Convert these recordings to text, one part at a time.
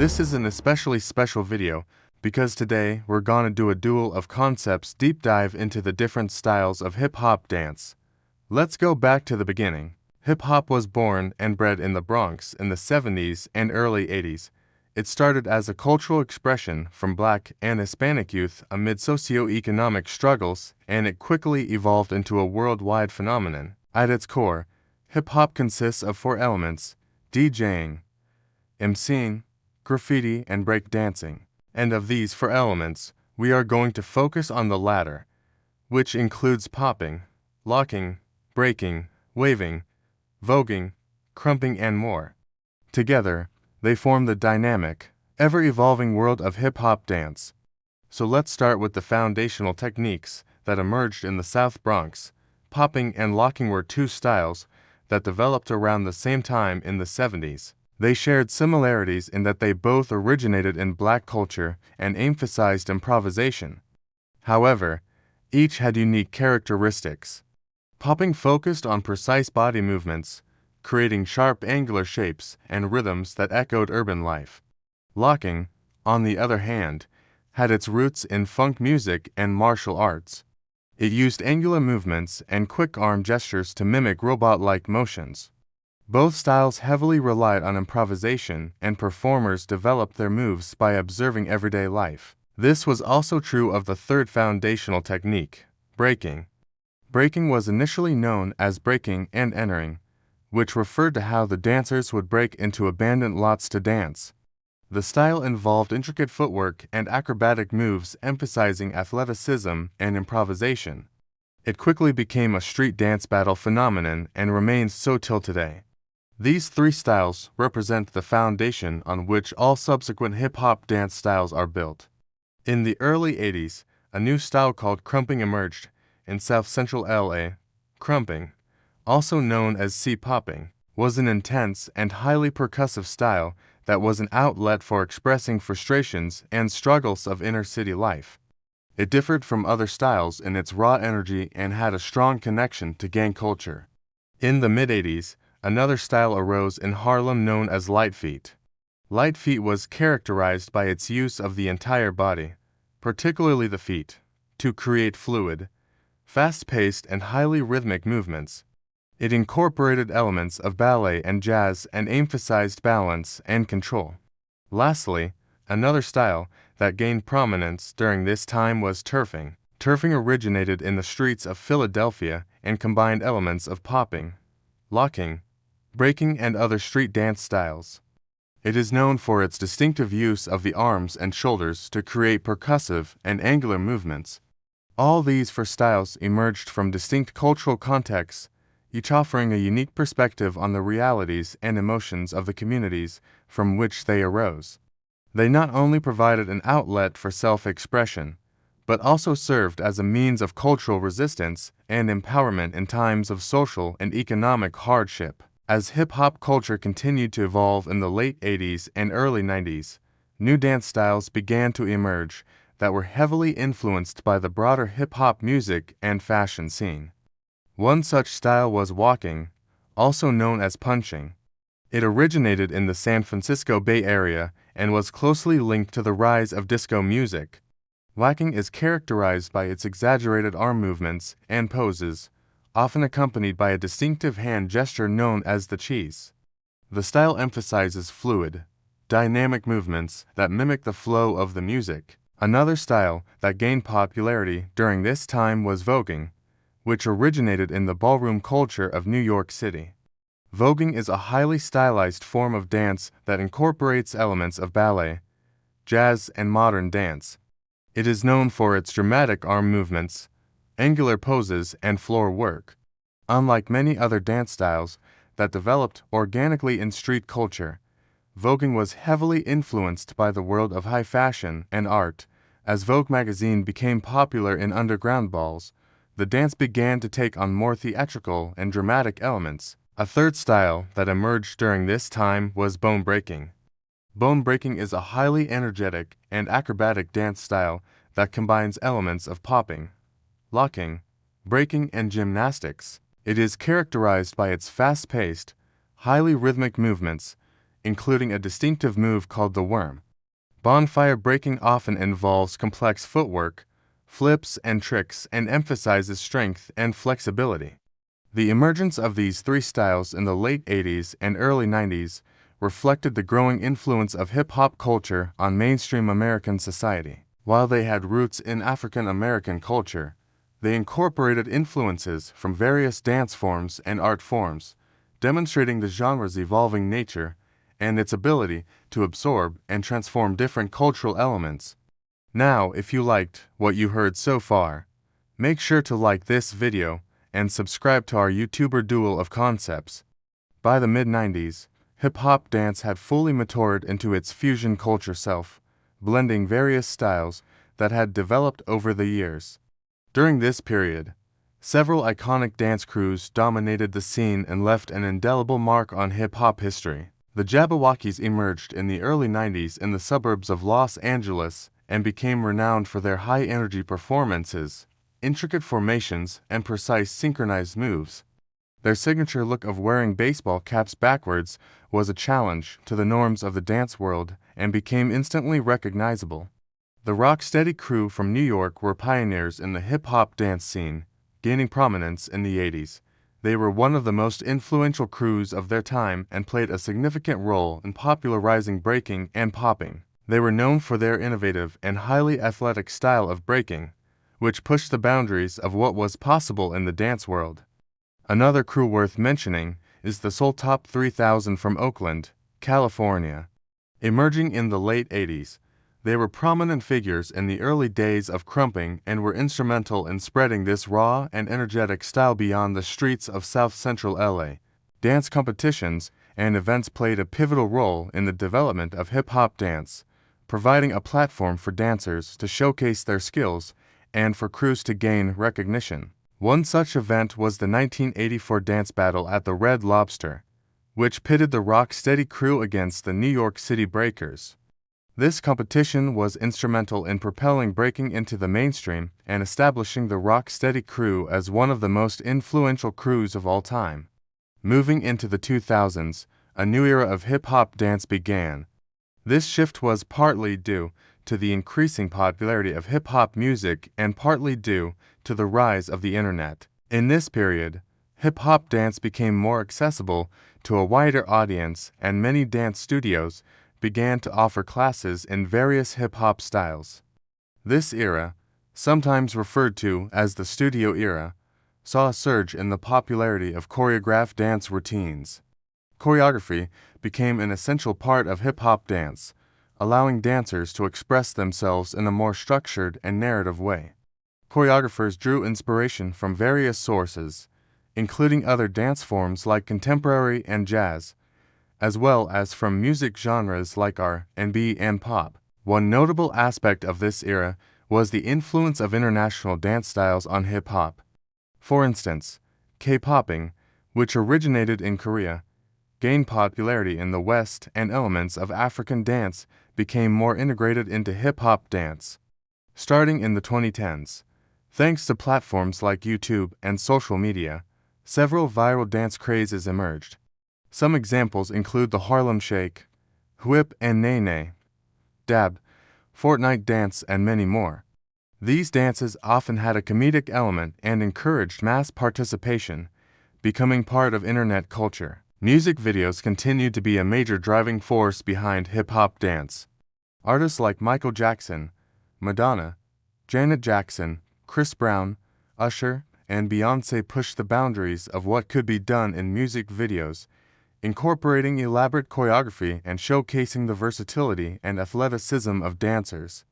This is an especially special video because today we're gonna do a duel of concepts deep dive into the different styles of hip-hop dance. Let's go back to the beginning. Hip-hop was born and bred in the Bronx in the 70s and early 80s. It started as a cultural expression from Black and Hispanic youth amid socio-economic struggles, and it quickly evolved into a worldwide phenomenon. At its core, hip-hop consists of four elements: DJing, MCing, graffiti, and break dancing. And of these four elements, we are going to focus on the latter, which includes popping, locking, breaking, waving, voguing, crumping, and more. Together, they form the dynamic, ever-evolving world of hip-hop dance. So let's start with the foundational techniques that emerged in the South Bronx. Popping and locking were two styles that developed around the same time in the 70s. They shared similarities in that they both originated in Black culture and emphasized improvisation. However, each had unique characteristics. Popping focused on precise body movements, creating sharp angular shapes and rhythms that echoed urban life. Locking, on the other hand, had its roots in funk music and martial arts. It used angular movements and quick arm gestures to mimic robot-like motions. Both styles heavily relied on improvisation, and performers developed their moves by observing everyday life. This was also true of the third foundational technique, breaking. Breaking was initially known as breaking and entering, which referred to how the dancers would break into abandoned lots to dance. The style involved intricate footwork and acrobatic moves emphasizing athleticism and improvisation. It quickly became a street dance battle phenomenon and remains so till today. These three styles represent the foundation on which all subsequent hip-hop dance styles are built. In the early 80s, a new style called crumping emerged in South-Central LA. Crumping, also known as C-popping, was an intense and highly percussive style that was an outlet for expressing frustrations and struggles of inner-city life. It differed from other styles in its raw energy and had a strong connection to gang culture. In the mid-80s, another style arose in Harlem known as light feet. Light feet was characterized by its use of the entire body, particularly the feet, to create fluid, fast-paced, and highly rhythmic movements. It incorporated elements of ballet and jazz and emphasized balance and control. Lastly, another style that gained prominence during this time was turfing. Turfing originated in the streets of Philadelphia and combined elements of popping, locking, breaking, and other street dance styles. It is known for its distinctive use of the arms and shoulders to create percussive and angular movements. All these four styles emerged from distinct cultural contexts, each offering a unique perspective on the realities and emotions of the communities from which they arose. They not only provided an outlet for self-expression, but also served as a means of cultural resistance and empowerment in times of social and economic hardship. As hip-hop culture continued to evolve in the late 80s and early 90s, new dance styles began to emerge that were heavily influenced by the broader hip-hop music and fashion scene. One such style was walking, also known as punching. It originated in the San Francisco Bay Area and was closely linked to the rise of disco music. Walking is characterized by its exaggerated arm movements and poses, often accompanied by a distinctive hand gesture known as the cheese. The style emphasizes fluid, dynamic movements that mimic the flow of the music. Another style that gained popularity during this time was voguing, which originated in the ballroom culture of New York City. Voguing is a highly stylized form of dance that incorporates elements of ballet, jazz, and modern dance. It is known for its dramatic arm movements, angular poses, and floor work. Unlike many other dance styles that developed organically in street culture, voguing was heavily influenced by the world of high fashion and art. As Vogue magazine became popular in underground balls, the dance began to take on more theatrical and dramatic elements. A third style that emerged during this time was bone breaking. Bone breaking is a highly energetic and acrobatic dance style that combines elements of popping, locking, breaking, and gymnastics. It is characterized by its fast-paced, highly rhythmic movements, including a distinctive move called the worm. Bonfire breaking often involves complex footwork, flips, and tricks, and emphasizes strength and flexibility. The emergence of these three styles in the late 80s and early 90s reflected the growing influence of hip-hop culture on mainstream American society. While they had roots in African American culture, they incorporated influences from various dance forms and art forms, demonstrating the genre's evolving nature and its ability to absorb and transform different cultural elements. Now, if you liked what you heard so far, make sure to like this video and subscribe to our YouTuber Duel of Concepts. By the mid-90s, hip-hop dance had fully matured into its fusion culture self, blending various styles that had developed over the years. During this period, several iconic dance crews dominated the scene and left an indelible mark on hip-hop history. The Jabbawockeez emerged in the early 90s in the suburbs of Los Angeles and became renowned for their high-energy performances, intricate formations, and precise synchronized moves. Their signature look of wearing baseball caps backwards was a challenge to the norms of the dance world and became instantly recognizable. The Rocksteady crew from New York were pioneers in the hip-hop dance scene, gaining prominence in the 80s. They were one of the most influential crews of their time and played a significant role in popularizing breaking and popping. They were known for their innovative and highly athletic style of breaking, which pushed the boundaries of what was possible in the dance world. Another crew worth mentioning is the Soul Top 3000 from Oakland, California. Emerging in the late 80s, they were prominent figures in the early days of crumping and were instrumental in spreading this raw and energetic style beyond the streets of South Central LA. Dance competitions and events played a pivotal role in the development of hip-hop dance, providing a platform for dancers to showcase their skills and for crews to gain recognition. One such event was the 1984 dance battle at the Red Lobster, which pitted the Rocksteady crew against the New York City Breakers. This competition was instrumental in propelling breaking into the mainstream and establishing the Rocksteady crew as one of the most influential crews of all time. Moving into the 2000s, a new era of hip-hop dance began. This shift was partly due to the increasing popularity of hip-hop music and partly due to the rise of the internet. In this period, hip-hop dance became more accessible to a wider audience and many dance studios began to offer classes in various hip-hop styles. This era, sometimes referred to as the studio era, saw a surge in the popularity of choreographed dance routines. Choreography became an essential part of hip-hop dance, allowing dancers to express themselves in a more structured and narrative way. Choreographers drew inspiration from various sources, including other dance forms like contemporary and jazz, as well as from music genres like R&B and pop. One notable aspect of this era was the influence of international dance styles on hip-hop. For instance, K-popping, which originated in Korea, gained popularity in the West, and elements of African dance became more integrated into hip-hop dance. Starting in the 2010s, thanks to platforms like YouTube and social media, several viral dance crazes emerged. Some examples include the Harlem Shake, Whip and Nay Nay, Dab, Fortnite dance, and many more. These dances often had a comedic element and encouraged mass participation, becoming part of internet culture. Music videos continued to be a major driving force behind hip-hop dance. Artists like Michael Jackson, Madonna, Janet Jackson, Chris Brown, Usher, and Beyoncé pushed the boundaries of what could be done in music videos, incorporating elaborate choreography and showcasing the versatility and athleticism of dancers.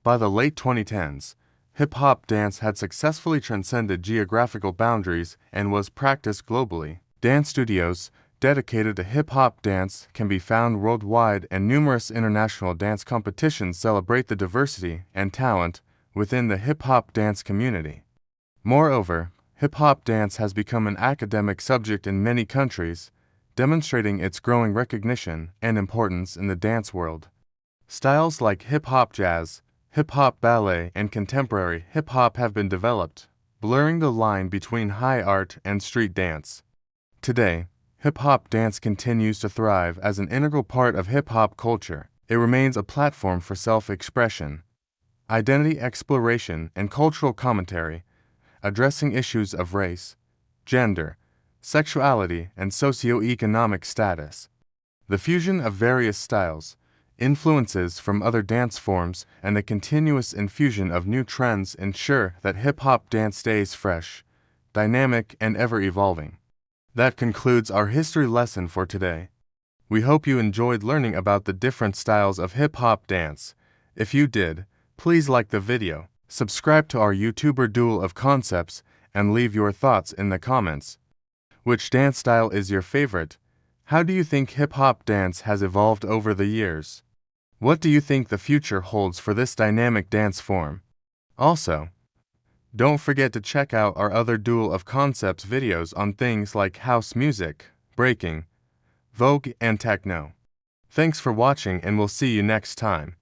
By the late 2010s, hip-hop dance had successfully transcended geographical boundaries and was practiced globally. Dance studios dedicated to hip-hop dance can be found worldwide, and numerous international dance competitions celebrate the diversity and talent within the hip-hop dance community. Moreover, hip-hop dance has become an academic subject in many countries, demonstrating its growing recognition and importance in the dance world. Styles like hip-hop jazz, hip-hop ballet, and contemporary hip-hop have been developed, blurring the line between high art and street dance. Today, hip-hop dance continues to thrive as an integral part of hip-hop culture. It remains a platform for self-expression, identity exploration, and cultural commentary, addressing issues of race, gender, sexuality, and socio-economic status. The fusion of various styles, influences from other dance forms, and the continuous infusion of new trends ensure that hip-hop dance stays fresh, dynamic, and ever-evolving. That concludes our history lesson for today. We hope you enjoyed learning about the different styles of hip-hop dance. If you did, please like the video, subscribe to our YouTuber Duel of Concepts, and leave your thoughts in the comments. Which dance style is your favorite? How do you think hip-hop dance has evolved over the years? What do you think the future holds for this dynamic dance form? Also, don't forget to check out our other Duel of Concepts videos on things like house music, breaking, Vogue, and techno. Thanks for watching, and we'll see you next time.